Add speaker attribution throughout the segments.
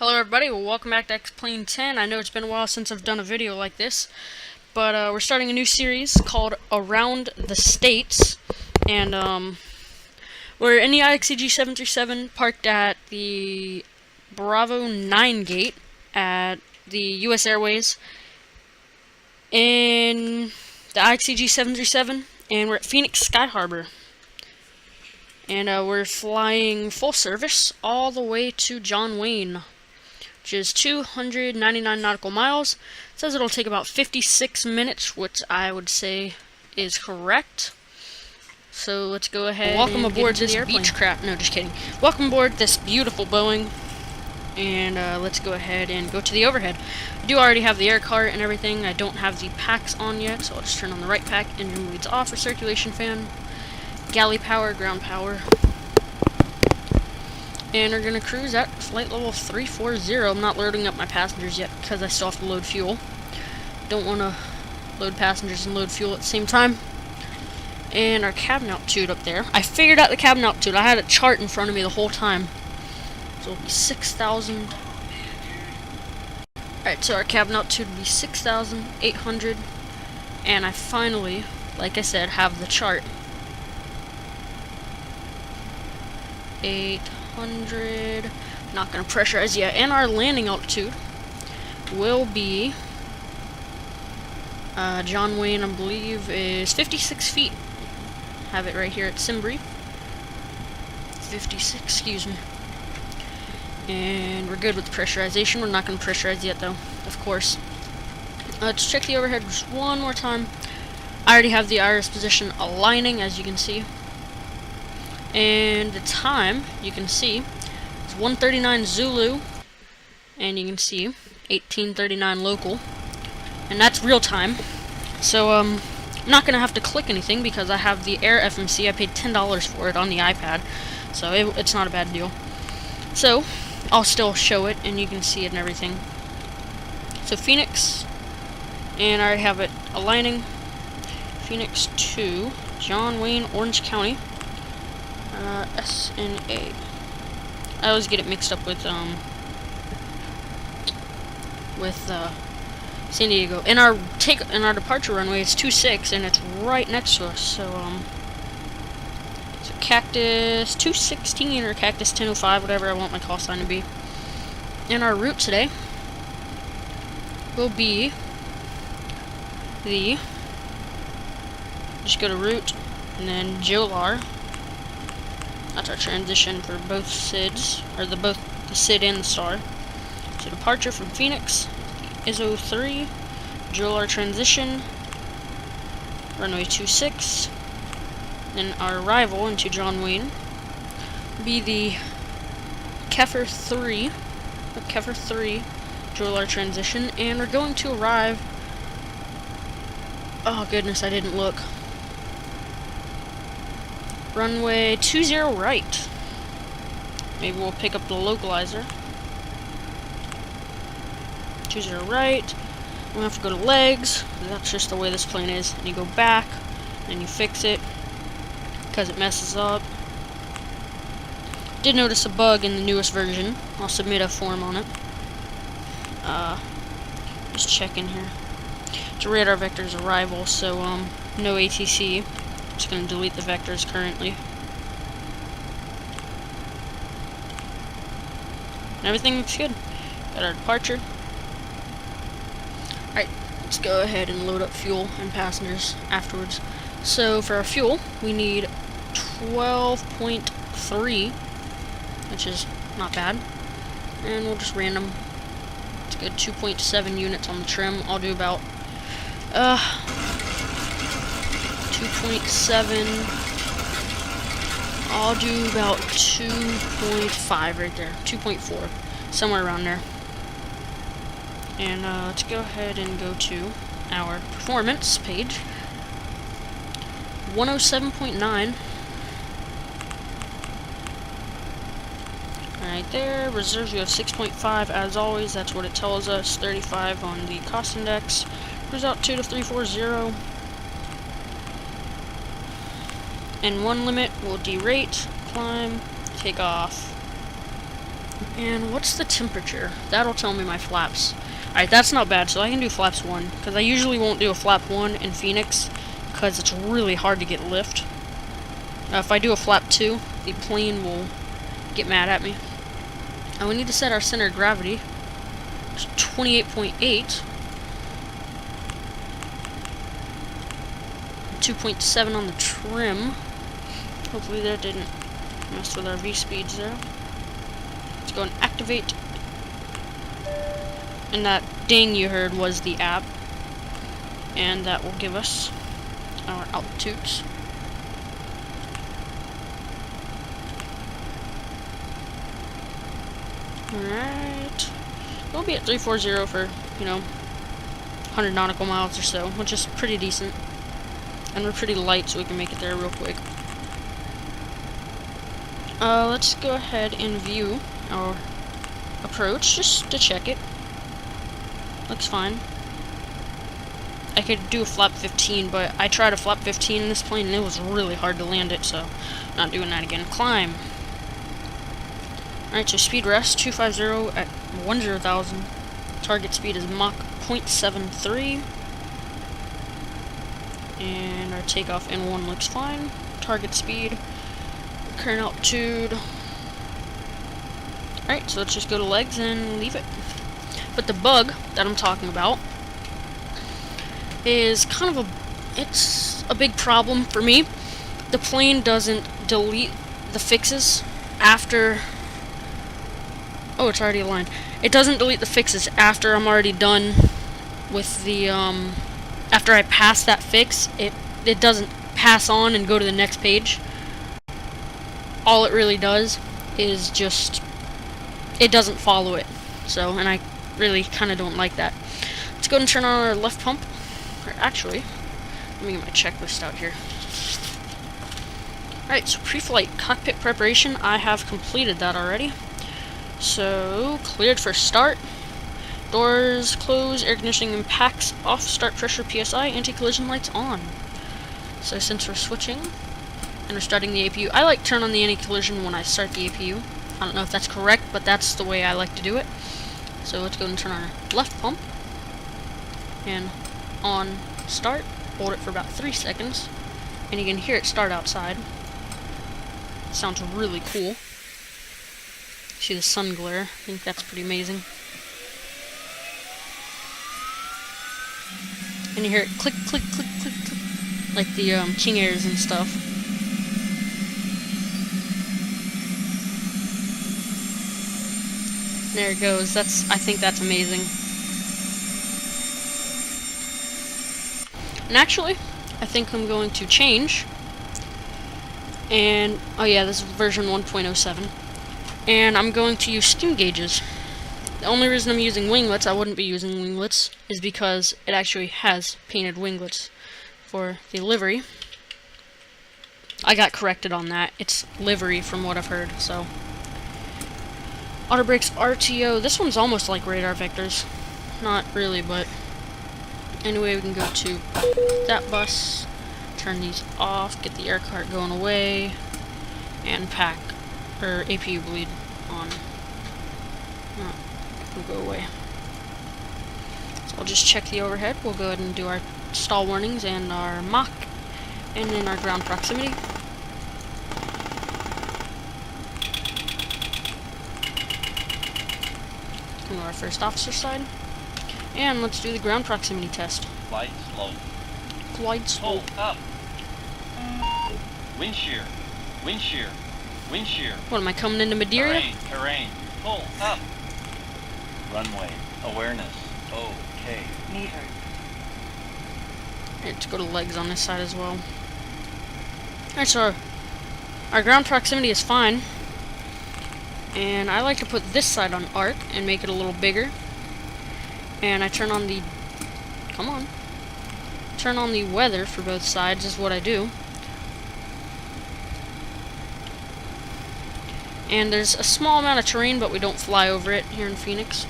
Speaker 1: Hello everybody, welcome back to X-Plane 10. I know it's been a while since I've done a video like this, but we're starting a new series called Around the States, and we're in the IXEG 737 parked at the Bravo 9 gate at the US Airways in the IXEG 737, and we're at Phoenix Skyharbor. And we're flying full service all the way to John Wayne, which is 299 nautical miles. It says it'll take about 56 minutes, which I would say is correct. So let's go ahead. Welcome aboard this Beechcraft. No, just kidding. Welcome aboard this beautiful Boeing. And let's go ahead and go to the overhead. I do already have the air cart and everything. I don't have the packs on yet, so I'll just turn on the right pack. Engine leads off, recirculation fan, galley power, ground power. And we're going to cruise at flight level 340. I'm not loading up my passengers yet because I still have to load fuel. Don't want to load passengers and load fuel at the same time. And our cabin altitude up there. I figured out the cabin altitude. I had a chart in front of me the whole time. So it'll be 6,000. Alright, so our cabin altitude will be 6,800. And I finally, like I said, have the chart. 800. Not going to pressurize yet. And our landing altitude will be John Wayne, I believe, is 56 feet. Have it right here at Simbri. 56, excuse me. And we're good with the pressurization. We're not going to pressurize yet, though, of course. Let's check the overhead just one more time. I already have the iris position aligning, as you can see. And the time, you can see, is 1:39 Zulu, and you can see 18:39 local, and that's real time. So I'm not gonna have to click anything because I have the Air FMC. I paid $10 for it on the iPad, so it's not a bad deal. So I'll still show it, and you can see it and everything. So Phoenix, and I already have it aligning. Phoenix to John Wayne, Orange County. SNA. I always get it mixed up with San Diego. And our departure runway is 26, and it's right next to us. So it's a Cactus 216 or Cactus 1005, whatever I want my call sign to be. And our route today will be just go to route and then JOLAR. That's our transition for both SIDs, or both the SID and the STAR. So departure from Phoenix, ISO 3, JOLAR transition, runway 26. Then our arrival into John Wayne will be the Kefir 3, JOLAR transition, and we're going to arrive. Oh goodness, I didn't look. Runway 20 right. Maybe we'll pick up the localizer. 20 right. We'll have to go to legs. That's just the way this plane is. And you go back, and you fix it because it messes up. Did notice a bug in the newest version. I'll submit a form on it. Just checking here. It's a radar vector's arrival, so no ATC. Just going to delete the vectors currently. And everything looks good. Got our departure. Alright, let's go ahead and load up fuel and passengers afterwards. So for our fuel, we need 12.3, which is not bad. And we'll just random. Let's go 2.7 units on the trim. I'll do about 2.7. I'll do about 2.5 right there. 2.4. Somewhere around there. And let's go ahead and go to our performance page. 107.9. Right there. Reserves, we have 6.5 as always. That's what it tells us. 35 on the cost index. Cruise altitude of 340. And one limit will derate, climb, take off. And what's the temperature? That'll tell me my flaps. Alright, that's not bad, so I can do flaps 1. Because I usually won't do a flap 1 in Phoenix, because it's really hard to get lift. If I do a flap 2, the plane will get mad at me. And we need to set our center of gravity to 28.8. 2.7 on the trim. Hopefully that didn't mess with our V-speeds there. Let's go and activate. And that ding you heard was the app. And that will give us our altitudes. Alright. We'll be at 340 for, 100 nautical miles or so, which is pretty decent. And we're pretty light, so we can make it there real quick. Let's go ahead and view our approach, just to check it. Looks fine. I could do a flap 15, but I tried a flap 15 in this plane, and it was really hard to land it, so not doing that again. Climb. Alright, so speed rest, 250 at 10,000. Target speed is Mach 0.73. And our takeoff N1 looks fine. Target speed, current altitude. Alright, so let's just go to legs and leave it. But the bug that I'm talking about is kind of it's a big problem for me. The plane doesn't delete the fixes after... Oh, it's already aligned. It doesn't delete the fixes after I'm already done with the, after I pass that fix. It doesn't pass on and go to the next page. All it really does is just, it doesn't follow it. So, and I really kind of don't like that. Let's go and turn on our left pump. Or actually, let me get my checklist out here. Alright, so pre-flight cockpit preparation, I have completed that already. So, cleared for start. Doors closed, air conditioning and packs off, start pressure PSI, anti-collision lights on. So since we're switching, and we're starting the APU, I like to turn on the anti-collision when I start the APU. I don't know if that's correct, but that's the way I like to do it. So let's go and turn our left pump. And on start, hold it for about 3 seconds. And you can hear it start outside. It sounds really cool. See the sun glare. I think that's pretty amazing. And you hear it click, click, click, click, click. Like the King Airs and stuff. There it goes. I think that's amazing. And actually, I think I'm going to change. And, oh yeah, this is version 1.07. And I'm going to use steam gauges. The only reason I'm using winglets, I wouldn't be using winglets, is because it actually has painted winglets for the livery. I got corrected on that. It's livery from what I've heard, so. Auto brakes RTO. This one's almost like radar vectors. Not really, but anyway, we can go to that bus, turn these off, get the air cart going away, and pack, or APU bleed on. Will go away. So I'll just check the overhead. We'll go ahead and do our stall warnings and our Mach, and then our ground proximity. Go to our first officer side. And let's do the ground proximity test.
Speaker 2: Glide slow.
Speaker 1: Glide slow.
Speaker 2: Pull up. Wind shear. Wind shear. Wind shear.
Speaker 1: What, am I coming into Madeira?
Speaker 2: Terrain. Pull up. Runway. Awareness. Okay.
Speaker 3: Meter.
Speaker 1: Let's go to legs on this side as well. Alright, so our ground proximity is fine. And I like to put this side on ARC and make it a little bigger. And I turn on the... Come on. Turn on the weather for both sides is what I do. And there's a small amount of terrain, but we don't fly over it here in Phoenix.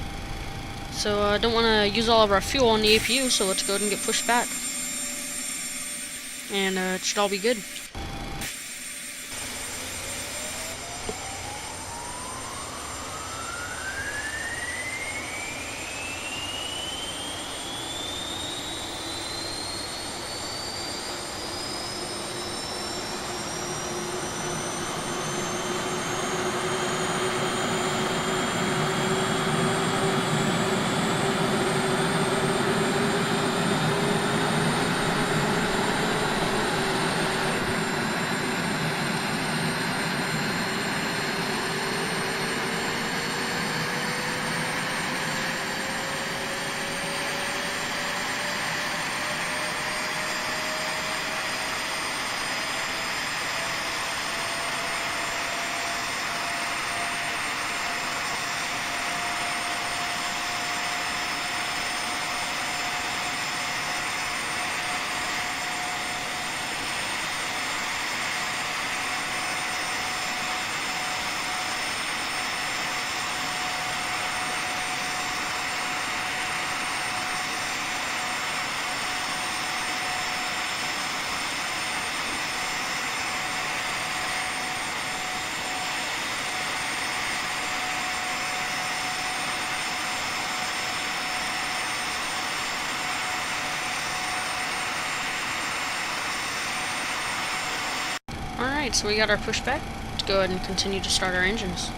Speaker 1: So I don't want to use all of our fuel on the APU, so let's go ahead and get pushed back. And it should all be good. Alright, so we got our pushback. Let's go ahead and continue to start our engines.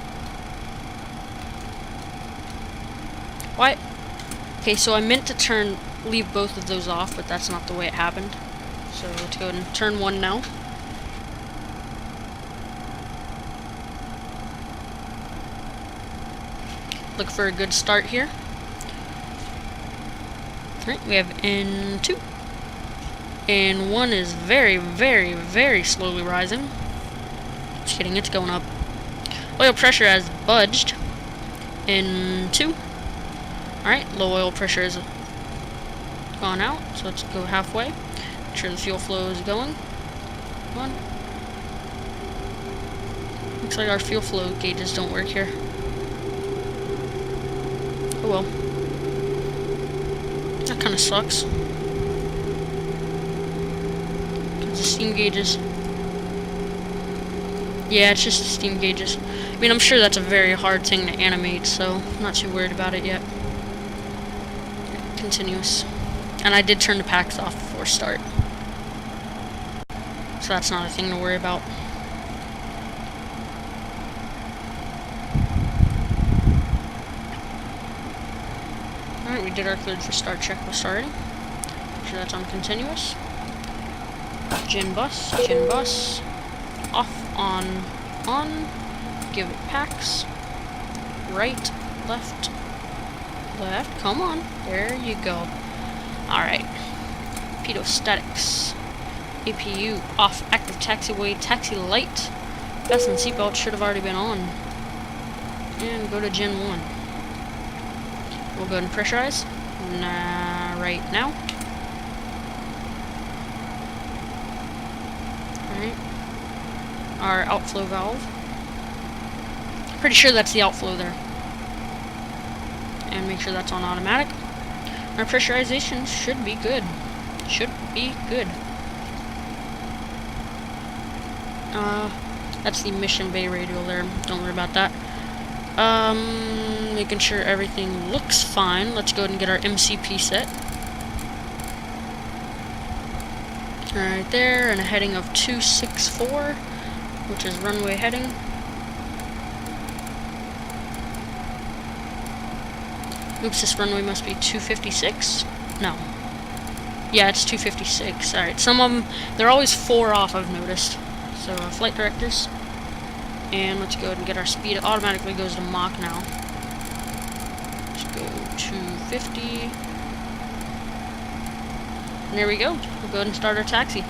Speaker 1: What? Okay, so I meant to leave both of those off, but that's not the way it happened. So let's go ahead and turn one now. Look for a good start here. Alright, we have N2. N1 is very, very, very slowly rising. Just kidding, it's going up. Oil pressure has budged. N2. Alright, low oil pressure is gone out, so let's go halfway. Make sure the fuel flow is going. Come on. Looks like our fuel flow gauges don't work here. Oh well. That kind of sucks. The steam gauges. Yeah, it's just the steam gauges. I mean, I'm sure that's a very hard thing to animate, so I'm not too worried about it yet. Continuous. And I did turn the packs off before start. So that's not a thing to worry about. Alright, we did our cleared for start checklist already. Make sure that's on continuous. Gin bus, off, on, give it packs, right, left, come on, there you go. Alright, pedostatics, APU, off, active taxiway, taxi light, fasten seatbelt should have already been on, and go to Gen 1. We'll go ahead and pressurize, right now. Our outflow valve. Pretty sure that's the outflow there. And make sure that's on automatic. Our pressurization should be good. That's the mission bay radial there. Don't worry about that. Making sure everything looks fine. Let's go ahead and get our MCP set. Right there, and a heading of 264, which is runway heading. Oops, this runway must be 256. No. Yeah, it's 256. Alright, some of them, they're always 4 off, I've noticed. So, flight directors. And let's go ahead and get our speed. It automatically goes to Mach now. Let's go 250. And there we go. We'll go ahead and start our taxi.